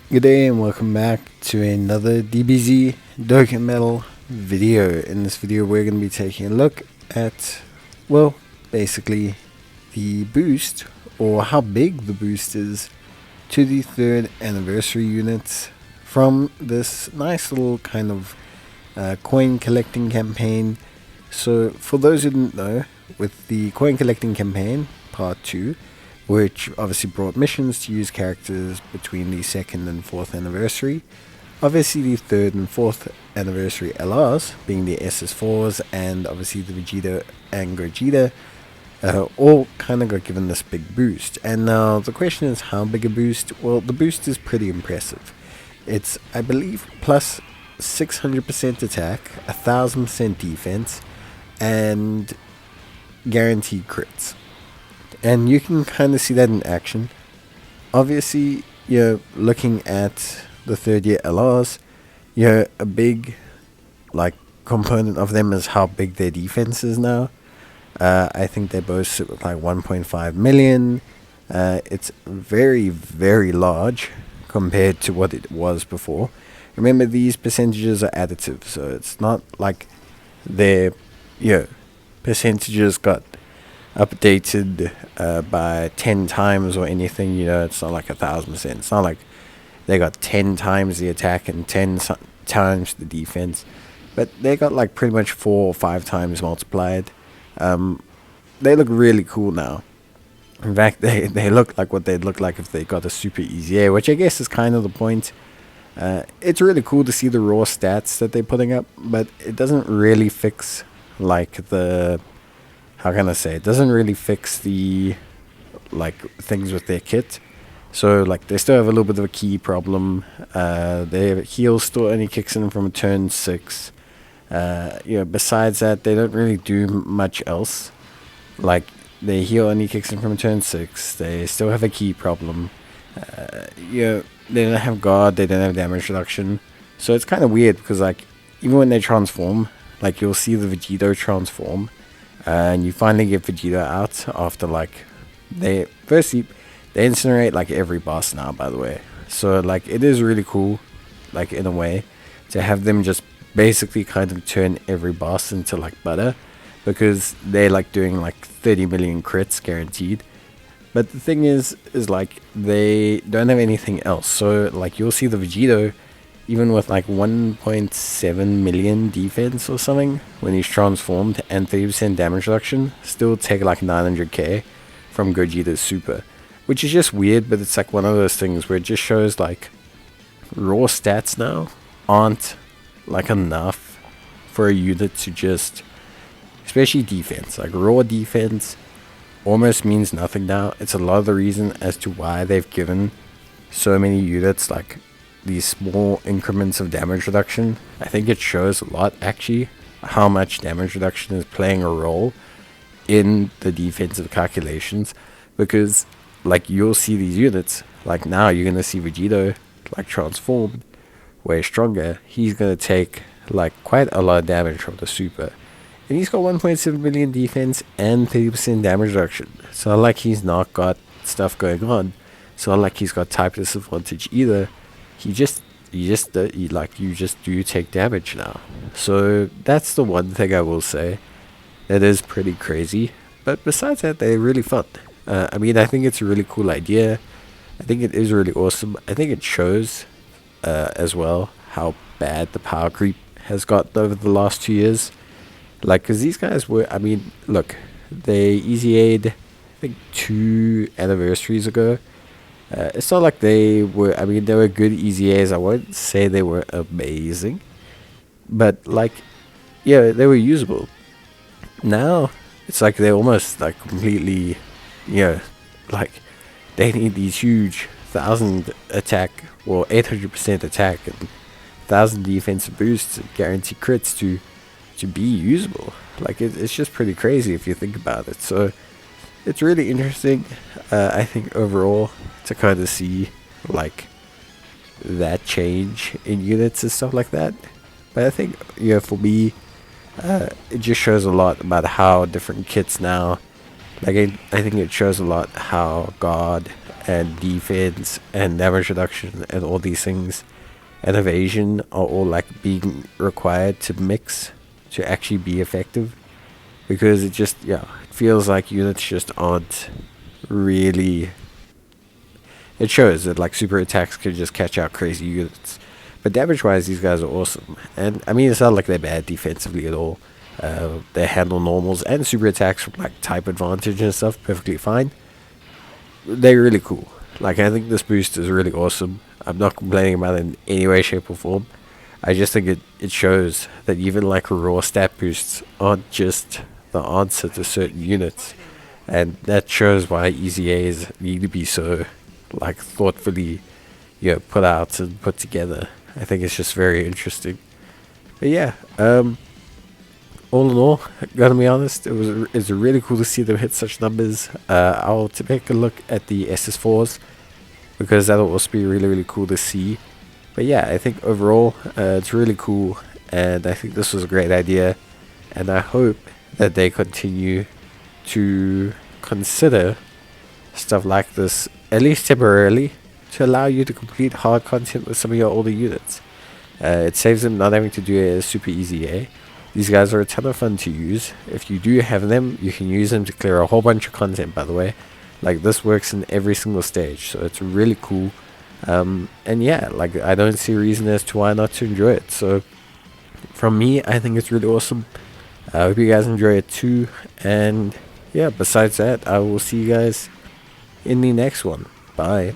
Good day and welcome back to another DBZ Dokkan Metal video. In this video we're going to be taking a look at, well, basically the boost, or how big the boost is, to the 3rd anniversary units from this nice little kind of coin collecting campaign. So for those who didn't know, with the coin collecting campaign part 2, which obviously brought missions to use characters between the 2nd and 4th anniversary. Obviously the 3rd and 4th anniversary LRs, being the SS4s and obviously the Vegeta and Gogeta, all kind of got given this big boost. And now the question is, how big a boost? Well, the boost is pretty impressive. It's, I believe, plus 600% attack, 1000% defense, and guaranteed crits. And you can kind of see that in action. Obviously, you're looking at the 3rd year LRs. A big, component of them is how big their defense is now. I think they both sit with 1.5 million. It's very, very large compared to what it was before. Remember, these percentages are additive, so it's not like their percentages got updated by 10 times or anything. It's not like 1000%. It's not like they got 10 times the attack and 10 times the defense, but they got pretty much 4 or 5 times multiplied. They look really cool now. In fact, they look like what they'd look like if they got a super easy air, which I guess is kind of the point. It's really cool to see the raw stats that they're putting up, but it doesn't really fix how can I say, it doesn't really fix the things with their kit. So they still have a little bit of a key problem. Their heal still only kicks in from turn 6. Besides that, they don't really do much else. Their heal only kicks in from turn 6. They still have a key problem. They don't have guard, they don't have damage reduction. So it's kind of weird because even when they transform, you'll see the Vegeta transform. And you finally get Vegeta out after they incinerate every boss now, by the way. So it is really cool, in a way, to have them just basically kind of turn every boss into butter, because they're doing 30 million crits guaranteed. But the thing is they don't have anything else. So you'll see the Vegeta, even with 1.7 million defense or something when he's transformed and 30% damage reduction, still take 900k from Gogeta's super, which is just weird. But it's one of those things where it just shows raw stats now aren't enough for a unit to just, especially defense, raw defense almost means nothing now. It's a lot of the reason as to why they've given so many units these small increments of damage reduction. I think it shows a lot, actually, how much damage reduction is playing a role in the defensive calculations, because you'll see these units, now you're gonna see Vegeta transformed way stronger. He's gonna take quite a lot of damage from the super, and he's got 1.7 million defense and 30% damage reduction. So he's not got stuff going on. So he's got type disadvantage either. You just do take damage now. So that's the one thing I will say that is pretty crazy. But besides that, they're really fun. I think it's a really cool idea. I think it is really awesome. I think it shows as well how bad the power creep has gotten over the last 2 years. Because these guys were, look, they easy aid, I think 2 anniversaries ago. It's not they were, they were good easy A's. I won't say they were amazing, but they were usable. Now it's they're almost completely, they need these huge 1000 attack or 800% attack and 1000 defensive boosts and guaranteed crits to be usable. It's just pretty crazy if you think about it. So it's really interesting, I think, overall, to kind of see that change in units and stuff like that. But I think, for me, it just shows a lot about how different kits now, I think it shows a lot how God and defense and damage reduction and all these things and evasion are all like being required to mix to actually be effective, because it just, yeah, it feels like units just aren't really. It shows that like super attacks can just catch out crazy units, but damage wise these guys are awesome. And I mean, it's not like they're bad defensively at all. They handle normals and super attacks from like type advantage and stuff perfectly fine. They're really cool. Like, I think this boost is really awesome. I'm not complaining about it in any way, shape, or form. I just think it shows that even like raw stat boosts aren't just the answer to certain units. And that shows why EZAs need to be so like thoughtfully, put out and put together. I think it's just very interesting. But yeah, all in all, gotta be honest, it's really cool to see them hit such numbers. I'll take a look at the SS4s because that'll also be really, really cool to see. But yeah, I think overall it's really cool, and I think this was a great idea, and I hope that they continue to consider stuff like this, at least temporarily, to allow you to complete hard content with some of your older units. It saves them not having to do a super easy A. These guys are a ton of fun to use. If you do have them, you can use them to clear a whole bunch of content, by the way. Like, this works in every single stage, so it's really cool. And yeah, like, I don't see a reason as to why not to enjoy it. So from me, I think it's really awesome. I hope you guys enjoy it too. And yeah, besides that, I will see you guys in the next one. Bye.